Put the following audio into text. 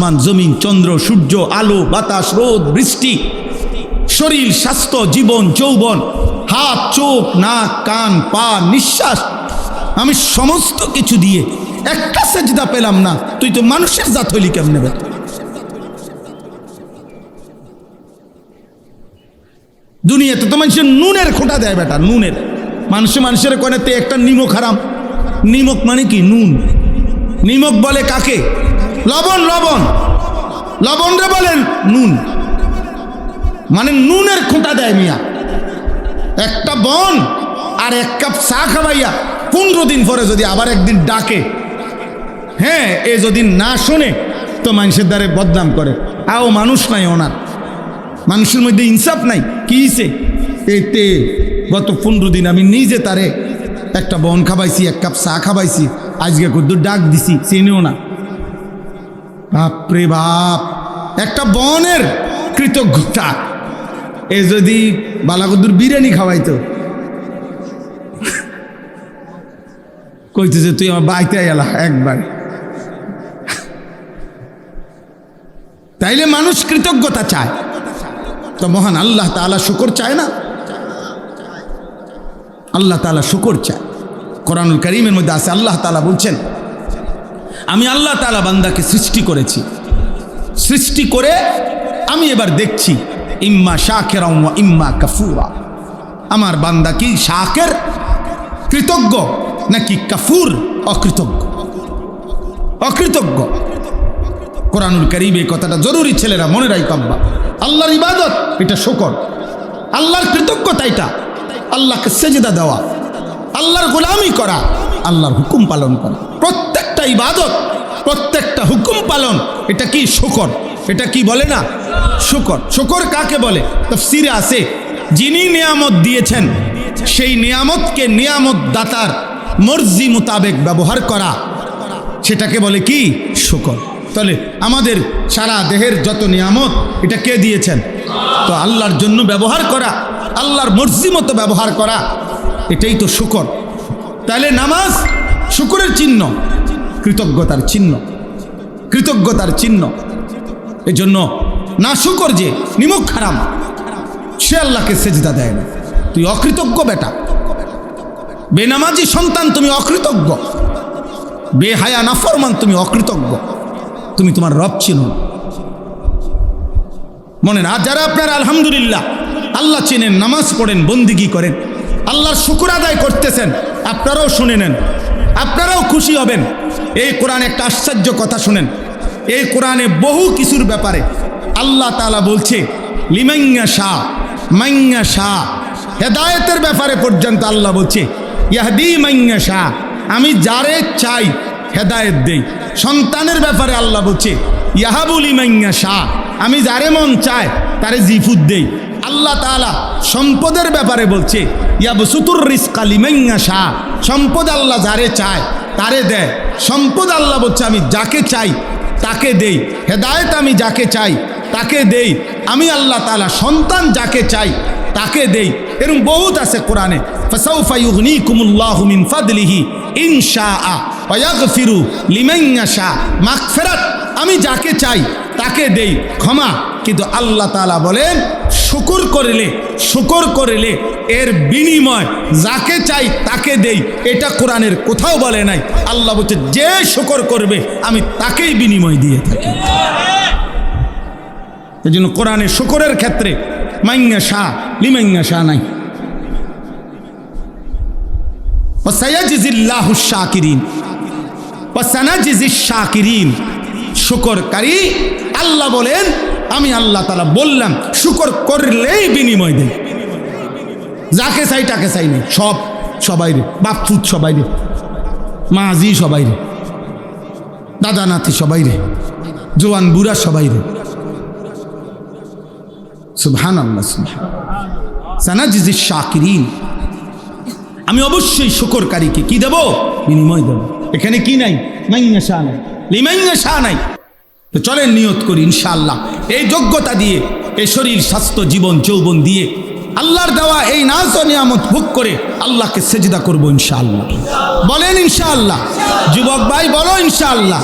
আসমান জমিন চন্দ্র সূর্য আলো বাতাস রোদ বৃষ্টি শরীর স্বাস্থ্য জীবন যৌবন হাত চোখ নাক কান পা নিঃশ্বাস আমি সমস্ত কিছু দিয়ে একটা সেজদা পেলাম না, তুই তো মানুষের জাত হইলি কেমনে বেটা? দুনিয়াতে তো মানুষের নুনের খোঁটা দেয় বেটা, নুনের। মানুষের কোনেতে একটা নিমক হারাম। নিমক মানে কি? নুন। নিমক বলে কাকে? লবণ। লবণ লবণ রে বলেন নুন, মানে নুনের খোঁটা দেয় মিয়া। একটা বন আর এক কাপ চা খাওয়াইয়া 15 দিন পরে যদি আবার একদিন ডাকে, হ্যাঁ, এ যদি না শোনে তো মানুষের দ্বারে বদনাম করে। আও মানুষ নাই ওনার, মানুষের মধ্যে ইনসাফ নাই। কি হিসে এতে গত 15 দিন আমি নিজে তারে একটা বন খাবাইছি, এক কাপ চা খাবাইছি, আজকে কদ্দুর ডাক দিছি, চিনিও না। বাপরে বাপ, একটা বনের কৃতজ্ঞতা। এ যদি বালাকদ্দুর বিরিয়ানি খাওয়াইতো, কইতেছে তুই আমার বাইতে এলা একবার। তাইলে মানুষ কৃতজ্ঞতা চায়, তো মহান আল্লাহ তাআলা শুকর চায় না? আল্লাহ তাআলা শুকর চায়। কোরআনুল কারীমের মধ্যে আছে, আল্লাহ তাআলা বলছেন, আমি আল্লাহ তাআলা বান্দাকে সৃষ্টি করেছি, সৃষ্টি করে আমি এবার দেখছি ইম্মা শাকিরা ওয়া ইম্মা কাফুরা। আমার বান্দা কি শাকির কৃতজ্ঞ নাকি কাফুর অকৃতজ্ঞ? অকৃতজ্ঞ। কোরআনুল কারীমে কথাটা জরুরি, ছেলেরা মনে রাখবা। আল্লাহর ইবাদত এটা শুকর, আল্লাহর কৃতজ্ঞতা এটা আল্লাহকে সেজদা দেওয়া, আল্লাহর গোলামি করা, আল্লাহর হুকুম পালন করা। প্রত্যেকটা ইবাদত, প্রত্যেকটা হুকুম পালন, এটা কি? শুকর। এটা কি বলে না? শুকর। শুকর কাকে বলে? তাফসীরে আছে, যিনি নিয়ামত দিয়েছেন সেই নিয়ামতকে নিয়ামত দাতার মর্জি মোতাবেক ব্যবহার করা, সেটাকে বলে কি? শুকর। তাহলে আমাদের সারা দেহের যত নিয়ামত এটা কে দিয়েছেন? তো আল্লাহর জন্য ব্যবহার করা, আল্লাহর মর্জি মতো ব্যবহার করা, এটাই তো শুকর। তাহলে নামাজ শুকরের চিহ্ন, কৃতজ্ঞতার চিহ্ন, কৃতজ্ঞতার চিহ্ন। এই জন্য না শুকর যে নিমক হারাম, সে আল্লাহকে সেজদা দেয় না। তুই অকৃতজ্ঞ বেটা, বেনামাজি সন্তান তুমি অকৃতজ্ঞ, বেহায়া নাফরমান তুমি অকৃতজ্ঞ, তুমি তোমার রব চিনো না। মনে না? আর যারা আপনারা আলহামদুলিল্লাহ আল্লাহ চেনেন, নামাজ পড়েন, বন্দিগি করেন, আল্লাহর শুকর আদায় করতেছেন, আপনারাও শুনে নেন, আপনারাও খুশি হবেন। এই কোরআনে একটা আশ্চর্য কথা শুনেন। এই কোরআনে বহু কিছুর ব্যাপারে আল্লাহ তাআলা বলছে লিমাইয়া শাহ মাইয়া শাহ, হেদায়েতের ব্যাপারে পর্যন্ত আল্লাহ বলছে ইয়াহদি মাইয়া শাহ, আমি যারে চাই হেদায়েত দেই। সন্তানের ব্যাপারে আল্লাহ বলছে ইয়াহাবুল ইমাইয়া শাহ, আমি যারে মন চায় তারে জিফুদ দেই। আল্লাহ তাআলা সম্পদের ব্যাপারে বলছে ইয়াবসুতুর রিজকা লিমাইয়া শাহ, সম্পদ আল্লাহ যারে চায় তারে দেয়। সম্পদ আল্লাহ বলছে আমি যাকে চাই তাকে দেই, হেদায়েত আমি যাকে চাই তাকে দেই। আমি আল্লাহ তাআলা সন্তান যাকে চাই তাকে দেই। এরকম বহুত আছে কোরআনে। ফাসাউফা ইউগনিকুমুল্লাহু মিন ফাদলিহি ইনশাআ ওয়া ইয়াগফিরু লিমান ইয়াশা, মাগফিরাত আমি যাকে চাই তাকে দেই, ক্ষমা। কিন্তু আল্লাহ তাআলা বলেন শুকর করলে, শুকর করলে এর বিনিময় যাকে চাই তাকে দেই। এটা কোরআনের কোথাও বলে নাই। আল্লাহ বলছে যে শুকর করবে আমি তাকেই বিনিময় দিয়ে থাকি। এই জন্য কোরআনে শুকরের ক্ষেত্রে মাইয়া শাহ লিমাইয়া শাহ নাই। ওয়াসায়াজিল্লাহু শাকিরিন ওয়াসানাজিস শাকিরিন, শুকরকারী আল্লাহ বলেন আমি আল্লাহ তাআলা বললাম শুকর করলেই বিনিময় দেই। যাকে চাই তাকে চাই নেই, সব সবাই রে, বাপ ফুট সবাই রে, মাঝি সবাই রে, দাদা নাতি সবাই রে, জোয়ান বুড়া সবাই রে। সুবহানাল্লাহ, সানাজিস শাকিরিন, আমি অবশ্যই শুকরকারীকে কি দেব? বিনিময় দেব। এখানে কি নাই? মাইয়া শাহ নাই, লিমাইয়া শাহ নাই। তো চলেন নিয়ত করি ইনশাআল্লাহ এই যোগ্যতা দিয়ে, এই শরীর স্বাস্থ্য জীবন যৌবন দিয়ে আল্লাহর দেওয়া এই নাজ ও নিয়ামত ভোগ করে আল্লাহকে সেজদা করবো ইনশাআল্লাহ। বলেন ইনশাআল্লাহ। যুবক ভাই বলো ইনশাআল্লাহ।